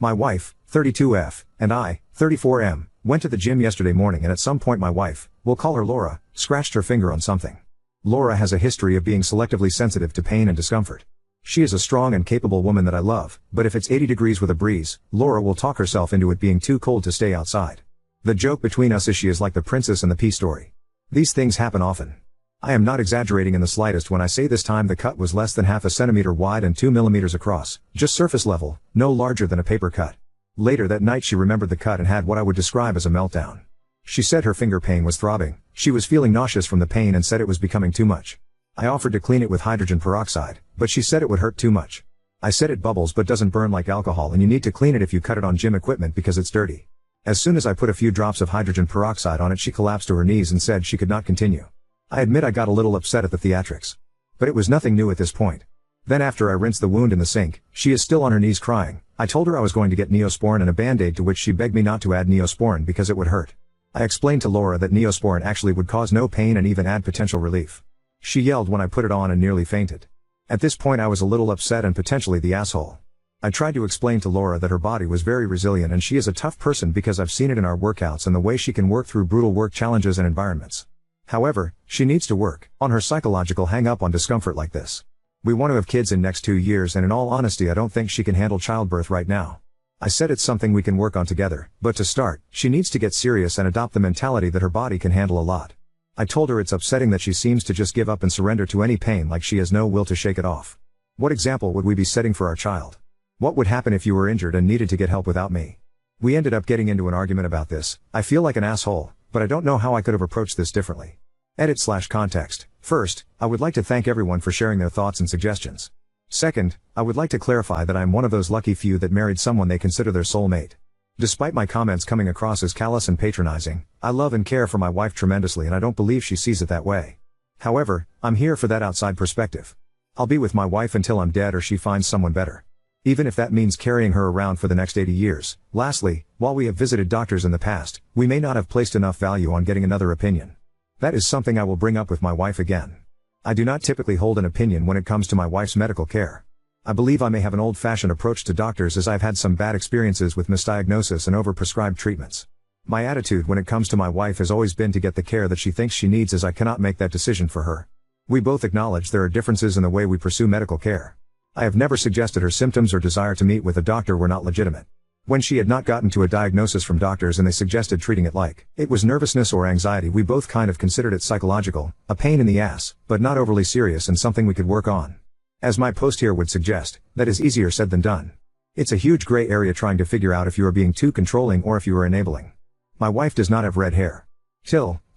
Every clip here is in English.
My wife, 32F, and I, 34M, went to the gym yesterday morning, and at some point my wife, we'll call her Laura, scratched her finger on something. Laura has a history of being selectively sensitive to pain and discomfort. She is a strong and capable woman that I love, but if it's 80 degrees with a breeze, Laura will talk herself into it being too cold to stay outside. The joke between us is she is like the princess in the pea story. These things happen often. I am not exaggerating in the slightest when I say this time the cut was less than half a centimeter wide and 2 millimeters across, just surface level, no larger than a paper cut. Later that night she remembered the cut and had what I would describe as a meltdown. She said her finger pain was throbbing, she was feeling nauseous from the pain and said it was becoming too much. I offered to clean it with hydrogen peroxide, but she said it would hurt too much. I said it bubbles but doesn't burn like alcohol and you need to clean it if you cut it on gym equipment because it's dirty. As soon as I put a few drops of hydrogen peroxide on it she collapsed to her knees and said she could not continue. I admit I got a little upset at the theatrics. But it was nothing new at this point. Then after I rinsed the wound in the sink, she is still on her knees crying. I told her I was going to get Neosporin and a Band-Aid, to which she begged me not to add Neosporin because it would hurt. I explained to Laura that Neosporin actually would cause no pain and even add potential relief. She yelled when I put it on and nearly fainted. At this point I was a little upset and potentially the asshole. I tried to explain to Laura that her body was very resilient and she is a tough person because I've seen it in our workouts and the way she can work through brutal work challenges and environments. However, she needs to work on her psychological hang-up on discomfort like this. We want to have kids in next 2 years and in all honesty I don't think she can handle childbirth right now. I said it's something we can work on together, but to start, she needs to get serious and adopt the mentality that her body can handle a lot. I told her it's upsetting that she seems to just give up and surrender to any pain like she has no will to shake it off. What example would we be setting for our child? What would happen if you were injured and needed to get help without me? We ended up getting into an argument about this. I feel like an asshole, but I don't know how I could have approached this differently. Edit/context. First, I would like to thank everyone for sharing their thoughts and suggestions. Second, I would like to clarify that I am one of those lucky few that married someone they consider their soulmate. Despite my comments coming across as callous and patronizing, I love and care for my wife tremendously and I don't believe she sees it that way. However, I'm here for that outside perspective. I'll be with my wife until I'm dead or she finds someone better. Even if that means carrying her around for the next 80 years. Lastly, while we have visited doctors in the past, we may not have placed enough value on getting another opinion. That is something I will bring up with my wife again. I do not typically hold an opinion when it comes to my wife's medical care. I believe I may have an old-fashioned approach to doctors as I've had some bad experiences with misdiagnosis and overprescribed treatments. My attitude when it comes to my wife has always been to get the care that she thinks she needs, as I cannot make that decision for her. We both acknowledge there are differences in the way we pursue medical care. I have never suggested her symptoms or desire to meet with a doctor were not legitimate. When she had not gotten to a diagnosis from doctors and they suggested treating it like it was nervousness or anxiety, we both kind of considered it psychological, a pain in the ass, but not overly serious and something we could work on. As my post here would suggest, that is easier said than done. It's a huge gray area trying to figure out if you are being too controlling or if you are enabling. My wife does not have red hair.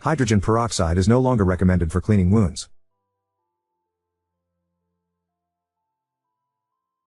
Hydrogen peroxide is no longer recommended for cleaning wounds.